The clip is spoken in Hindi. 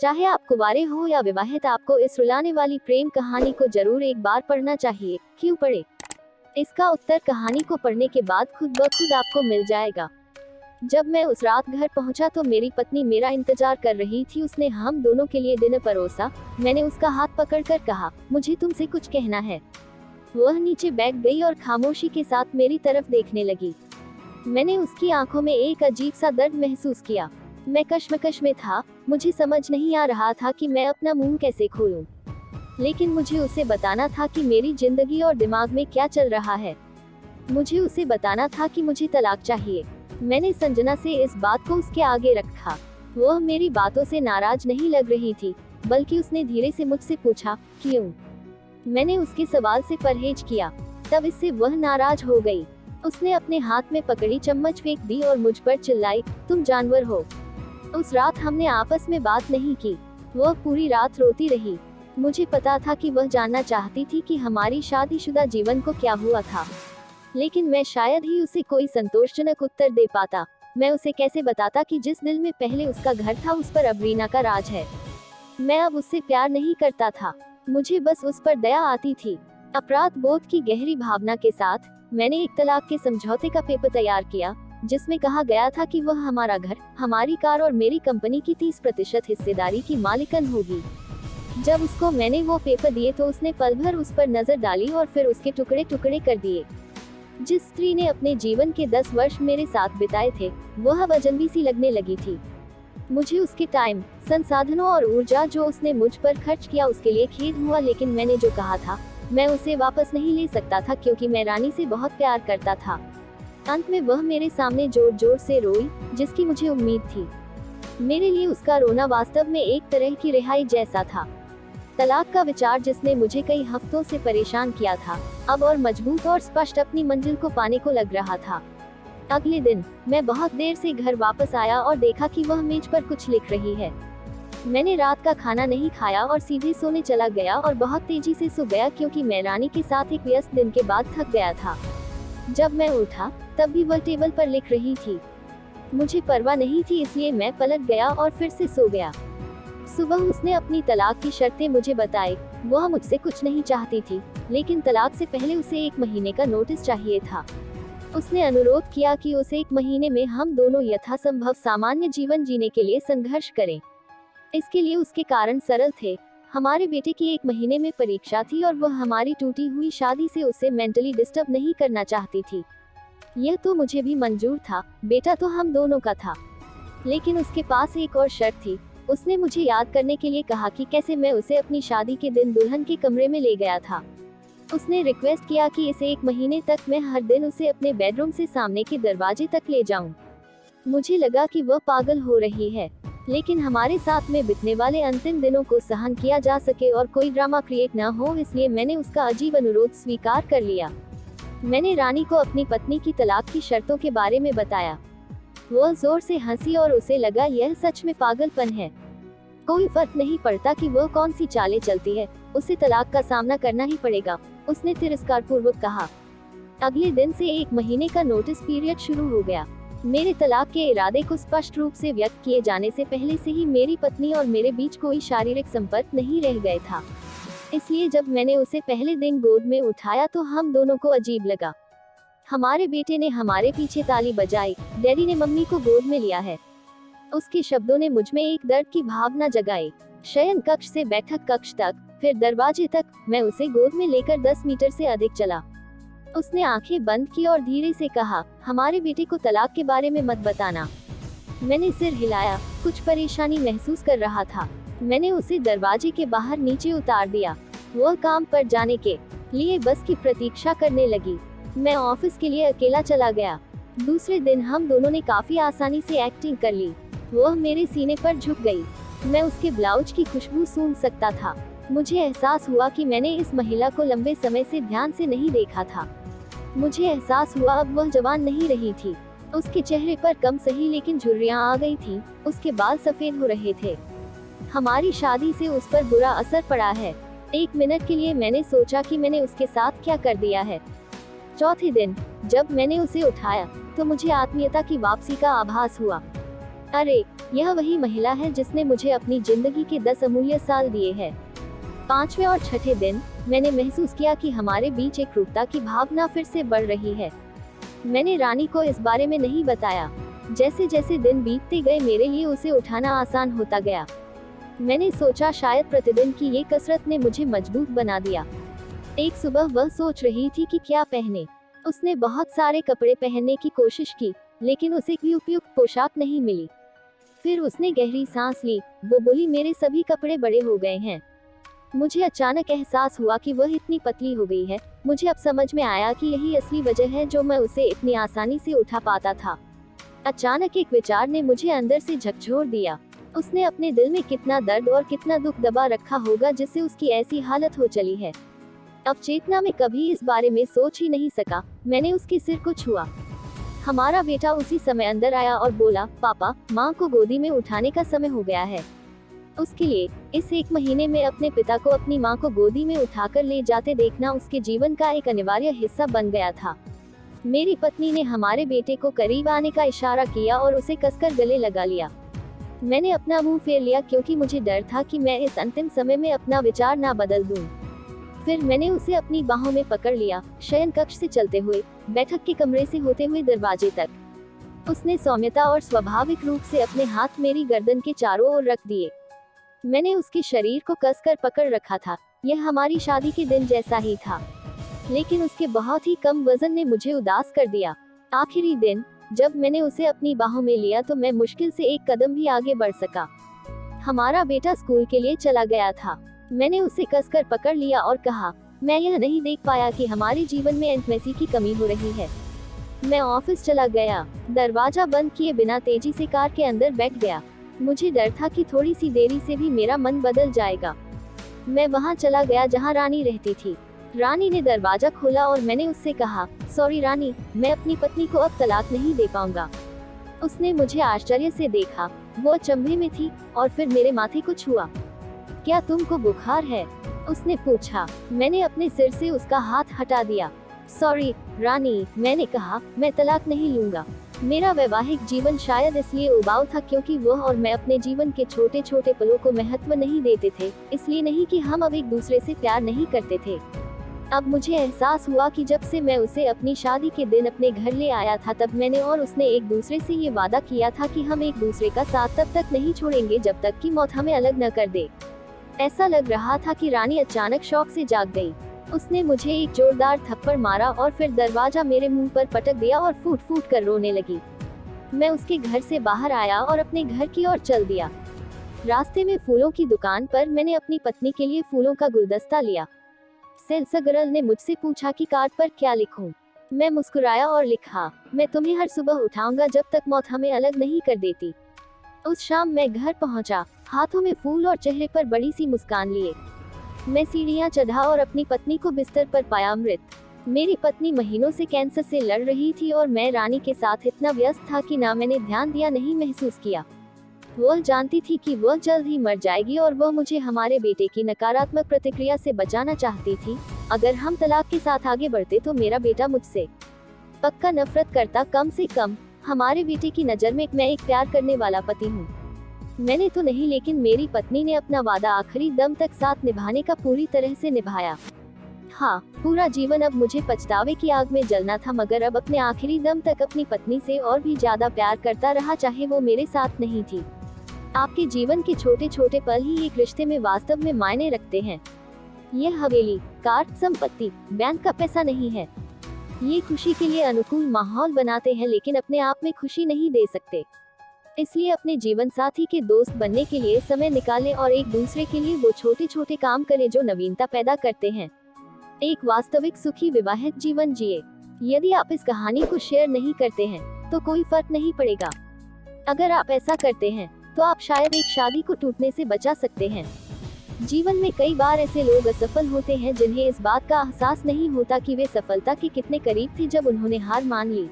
चाहे आप कुंवारे हो या विवाहित, आपको इस रुलाने वाली प्रेम कहानी को जरूर एक बार पढ़ना चाहिए। क्यों पढ़े? इसका उत्तर कहानी को पढ़ने के बाद खुद ब खुद आपको मिल जाएगा। जब मैं उस रात घर पहुंचा तो मेरी पत्नी मेरा इंतजार कर रही थी। उसने हम दोनों के लिए डिनर परोसा। मैंने उसका हाथ पकड़कर कहा, मुझे तुमसे कुछ कहना है। वह नीचे बैठ गई और खामोशी के साथ मेरी तरफ देखने लगी। मैंने उसकी आंखों में एक अजीब सा दर्द महसूस किया। मैं कश्मकश में था। मुझे समझ नहीं आ रहा था कि मैं अपना मुंह कैसे खोलूं। लेकिन मुझे उसे बताना था कि मेरी जिंदगी और दिमाग में क्या चल रहा है। मुझे उसे बताना था कि मुझे तलाक चाहिए। मैंने संजना से इस बात को उसके आगे रखा। वह मेरी बातों से नाराज नहीं लग रही थी, बल्कि उसने धीरे से मुझसे पूछा, क्यों? मैंने उसके सवाल से परहेज किया। तब इससे वह नाराज हो गई। उसने अपने हाथ में पकड़ी चम्मच फेंक दी और मुझ पर चिल्लाई, तुम जानवर हो। उस रात हमने आपस में बात नहीं की। वह पूरी रात रोती रही। मुझे पता था कि वह जानना चाहती थी कि हमारी शादीशुदा जीवन को क्या हुआ था, लेकिन मैं शायद ही उसे कोई संतोषजनक उत्तर दे पाता। मैं उसे कैसे बताता कि जिस दिल में पहले उसका घर था उस पर अब रीना का राज है। मैं अब उससे प्यार नहीं करता था, मुझे बस उस पर दया आती थी। अपराध बोध की गहरी भावना के साथ मैंने एक तलाक के समझौते का पेपर तैयार किया, जिसमें कहा गया था कि वह हमारा घर, हमारी कार और मेरी कंपनी की 30% हिस्सेदारी की मालिकन होगी। जब उसको मैंने वो पेपर दिए तो उसने पल भर उस पर नजर डाली और फिर उसके टुकड़े टुकड़े कर दिए। जिस स्त्री ने अपने जीवन के 10 वर्ष मेरे साथ बिताए थे, वह अब अजनबी सी लगने लगी थी। मुझे उसके टाइम, संसाधनों और ऊर्जा जो उसने मुझ पर खर्च किया उसके लिए खेद हुआ, लेकिन मैंने जो कहा था मैं उसे वापस नहीं ले सकता था, क्योंकि मैं रानी से बहुत प्यार करता था। अंत में वह मेरे सामने जोर जोर से रोई, जिसकी मुझे उम्मीद थी। मेरे लिए उसका रोना वास्तव में एक तरह की रिहाई जैसा था। तलाक का विचार, जिसने मुझे कई हफ्तों से परेशान किया था, अब और मजबूत और स्पष्ट अपनी मंजिल को पाने को लग रहा था। अगले दिन मैं बहुत देर से घर वापस आया और देखा कि वह मेज पर कुछ लिख रही है। मैंने रात का खाना नहीं खाया और सीधे सोने चला गया और बहुत तेजी से सो गया, क्योंकि मैं रानी के साथ एक व्यस्त दिन के बाद थक गया था। जब मैं उठा तब भी वह टेबल पर लिख रही थी। मुझे परवाह नहीं थी, इसलिए मैं पलट गया और फिर से सो गया। सुबह उसने अपनी तलाक की शर्तें मुझे बताई। वह मुझसे कुछ नहीं चाहती थी, लेकिन तलाक से पहले उसे 1 महीने का नोटिस चाहिए था। उसने अनुरोध किया कि उसे 1 महीने में हम दोनों यथासंभव सामान्य जीवन जीने के लिए संघर्ष करें। इसके लिए उसके कारण सरल थे। हमारे बेटे की 1 महीने में परीक्षा थी और वह हमारी टूटी हुई शादी से उसे मेंटली डिस्टर्ब नहीं करना चाहती थी। यह तो मुझे भी मंजूर था, बेटा तो हम दोनों का था। लेकिन उसके पास एक और शर्त थी। उसने मुझे याद करने के लिए कहा कि कैसे मैं उसे अपनी शादी के दिन दुल्हन के कमरे में ले गया था। उसने रिक्वेस्ट किया कि इसे 1 महीने तक मैं हर दिन उसे अपने बेडरूम से सामने के दरवाजे तक ले जाऊं। मुझे लगा कि वह पागल हो रही है, लेकिन हमारे साथ में बीतने वाले अंतिम दिनों को सहन किया जा सके और कोई ड्रामा क्रिएट न हो, इसलिए मैंने उसका अजीब अनुरोध स्वीकार कर लिया। मैंने रानी को अपनी पत्नी की तलाक की शर्तों के बारे में बताया। वह जोर से हंसी और उसे लगा यह सच में पागलपन है। कोई फर्क नहीं पड़ता कि वह कौन सी चालें चलती है, उसे तलाक का सामना करना ही पड़ेगा, उसने तिरस्कारपूर्वक कहा। अगले दिन से 1 महीने का नोटिस पीरियड शुरू हो गया। मेरे तलाक के इरादे को स्पष्ट रूप से व्यक्त किए जाने से पहले से ही मेरी पत्नी और मेरे बीच कोई शारीरिक संपर्क नहीं रह गया था। इसलिए जब मैंने उसे पहले दिन गोद में उठाया तो हम दोनों को अजीब लगा। हमारे बेटे ने हमारे पीछे ताली बजाई, डैडी ने मम्मी को गोद में लिया है। उसके शब्दों ने मुझ में एक दर्द की भावना जगाई। शयन कक्ष से बैठक कक्ष तक, फिर दरवाजे तक, मैं उसे गोद में लेकर 10 मीटर से अधिक चला। उसने आंखें बंद की और धीरे से कहा, हमारे बेटे को तलाक के बारे में मत बताना। मैंने सिर हिलाया, कुछ परेशानी महसूस कर रहा था। मैंने उसे दरवाजे के बाहर नीचे उतार दिया। वह काम पर जाने के लिए बस की प्रतीक्षा करने लगी। मैं ऑफिस के लिए अकेला चला गया। दूसरे दिन हम दोनों ने काफी आसानी से एक्टिंग कर ली। वह मेरे सीने पर झुक गई। मैं उसके ब्लाउज की खुशबू सूंघ सकता था। मुझे एहसास हुआ कि मैंने इस महिला को लंबे समय से ध्यान से नहीं देखा था। मुझे एहसास हुआ अब वह जवान नहीं रही थी। उसके चेहरे पर कम सही लेकिन झुर्रियां आ गई थी। उसके बाल सफेद हो रहे थे। हमारी शादी से उस पर बुरा असर पड़ा है। 1 मिनट के लिए मैंने सोचा कि मैंने उसके साथ क्या कर दिया है। चौथे दिन जब मैंने उसे उठाया तो मुझे आत्मीयता की वापसी का आभास हुआ। अरे, यह वही महिला है जिसने मुझे अपनी जिंदगी के 10 अमूल्य साल दिए हैं। 5वें और छठे दिन मैंने महसूस किया कि हमारे बीच एक रूपता की भावना फिर से बढ़ रही है। मैंने रानी को इस बारे में नहीं बताया। जैसे जैसे दिन बीतते गए मेरे लिए उसे उठाना आसान होता गया। मैंने सोचा शायद प्रतिदिन की ये कसरत ने मुझे मजबूत बना दिया। एक सुबह वह सोच रही थी कि क्या पहने। उसने बहुत सारे कपड़े पहनने की कोशिश की, लेकिन उसे कोई उपयुक्त पोशाक नहीं मिली। फिर उसने गहरी सांस ली। वो बोली, मेरे सभी कपड़े बड़े हो गए हैं। मुझे अचानक एहसास हुआ कि वह इतनी पतली हो गई है। मुझे अब समझ में आया कि यही असली वजह है जो मैं उसे इतनी आसानी से उठा पाता था। अचानक एक विचार ने मुझे अंदर से झकझोर दिया। उसने अपने दिल में कितना दर्द और कितना दुख दबा रखा होगा जिससे उसकी ऐसी हालत हो चली है। अवचेतना में कभी इस बारे में सोच ही नहीं सका। मैंने उसके सिर को छुआ। हमारा बेटा उसी समय अंदर आया और बोला, पापा, माँ को गोदी में उठाने का समय हो गया है। उसके लिए इस 1 महीने में अपने पिता को अपनी माँ को गोदी में उठाकर ले जाते देखना उसके जीवन का एक अनिवार्य हिस्सा बन गया था। मेरी पत्नी ने हमारे बेटे को करीब आने का इशारा किया और उसे कसकर गले लगा लिया। मैंने अपना मुंह फेर लिया क्योंकि मुझे डर था कि मैं इस अंतिम समय में अपना विचार ना बदल दूं। फिर मैंने उसे अपनी बाहों में पकड़ लिया, शयन कक्ष से चलते हुए, बैठक के कमरे से होते हुए दरवाजे तक। उसने सौम्यता और स्वाभाविक रूप से अपने हाथ मेरी गर्दन के चारों ओर रख दिए। मैंने उसके शरीर को कसकर पकड़ रखा था। यह हमारी शादी के दिन जैसा ही था, लेकिन उसके बहुत ही कम वजन ने मुझे उदास कर दिया। आखिरी दिन जब मैंने उसे अपनी बाहों में लिया तो मैं मुश्किल से एक कदम भी आगे बढ़ सका। हमारा बेटा स्कूल के लिए चला गया था। मैंने उसे कसकर पकड़ लिया और कहा, मैं यह नहीं देख पाया कि हमारे जीवन में इंटिमेसी की कमी हो रही है। मैं ऑफिस चला गया, दरवाजा बंद किए बिना तेजी से कार के अंदर बैठ गया। मुझे डर था कि थोड़ी सी देरी से भी मेरा मन बदल जाएगा। मैं वहां चला गया जहां रानी रहती थी। रानी ने दरवाजा खोला और मैंने उससे कहा, सॉरी रानी, मैं अपनी पत्नी को अब तलाक नहीं दे पाऊंगा। उसने मुझे आश्चर्य से देखा। वो अचंभे में थी और फिर मेरे माथे को छुआ। क्या तुमको बुखार है? उसने पूछा। मैंने अपने सिर से उसका हाथ हटा दिया। सॉरी रानी, मैंने कहा, मैं तलाक नहीं लूंगा। मेरा वैवाहिक जीवन शायद इसलिए उबाऊ था क्योंकि वह और मैं अपने जीवन के छोटे छोटे पलों को महत्व नहीं देते थे। इसलिए नहीं कि हम अब एक दूसरे से प्यार नहीं करते थे। अब मुझे एहसास हुआ कि जब से मैं उसे अपनी शादी के दिन अपने घर ले आया था तब मैंने और उसने एक दूसरे से ये वादा किया था कि हम एक दूसरे का साथ तब तक नहीं छोड़ेंगे जब तक कि मौत हमें अलग न कर दे। ऐसा लग रहा था कि रानी अचानक शौक से जाग गई। उसने मुझे एक जोरदार थप्पड़ मारा और फिर दरवाजा मेरे मुंह पर पटक दिया और फूट फूट कर रोने लगी। मैं उसके घर से बाहर आया और अपने घर की ओर चल दिया। रास्ते में फूलों की दुकान पर मैंने अपनी पत्नी के लिए फूलों का गुलदस्ता लिया। सेल्स गर्ल ने मुझसे पूछा कि कार्ड पर क्या लिखूं। मैं मुस्कुराया और लिखा, मैं तुम्हें हर सुबह उठाऊंगा जब तक मौत हमें अलग नहीं कर देती। उस शाम मैं घर पहुंचा, हाथों में फूल और चेहरे पर बड़ी सी मुस्कान लिए। मैं सीढ़ियां चढ़ा और अपनी पत्नी को बिस्तर पर पाया मृत। मेरी पत्नी महीनों से कैंसर से लड़ रही थी और मैं रानी के साथ इतना व्यस्त था कि ना मैंने ध्यान दिया नहीं महसूस किया। वह जानती थी कि वह जल्द ही मर जाएगी और वह मुझे हमारे बेटे की नकारात्मक प्रतिक्रिया से बचाना चाहती थी। अगर हम तलाक के साथ आगे बढ़ते तो मेरा बेटा मुझसे पक्का नफरत करता। कम से कम हमारे बेटे की नज़र में मैं एक प्यार करने वाला पति हूँ। मैंने तो नहीं, लेकिन मेरी पत्नी ने अपना वादा आखिरी दम तक साथ निभाने का पूरी तरह से निभाया। हाँ, पूरा जीवन अब मुझे पछतावे की आग में जलना था, मगर अब अपने आखिरी दम तक अपनी पत्नी से और भी ज्यादा प्यार करता रहा, चाहे वो मेरे साथ नहीं थी। आपके जीवन के छोटे छोटे पल ही एक रिश्ते में वास्तव में मायने रखते हैं। यह हवेली, कार, संपत्ति, बैंक का पैसा नहीं है। ये खुशी के लिए अनुकूल माहौल बनाते हैं, लेकिन अपने आप में खुशी नहीं दे सकते। इसलिए अपने जीवन साथी के दोस्त बनने के लिए समय निकालें और एक दूसरे के लिए वो छोटे छोटे काम करें जो नवीनता पैदा करते हैं। एक वास्तविक सुखी विवाहित जीवन जिए। यदि आप इस कहानी को शेयर नहीं करते हैं तो कोई फर्क नहीं पड़ेगा। अगर आप ऐसा करते हैं तो आप शायद एक शादी को टूटने से बचा सकते हैं। जीवन में कई बार ऐसे लोग असफल होते हैं जिन्हें इस बात का एहसास नहीं होता कि वे सफलता के कितने करीब थे जब उन्होंने हार मान ली।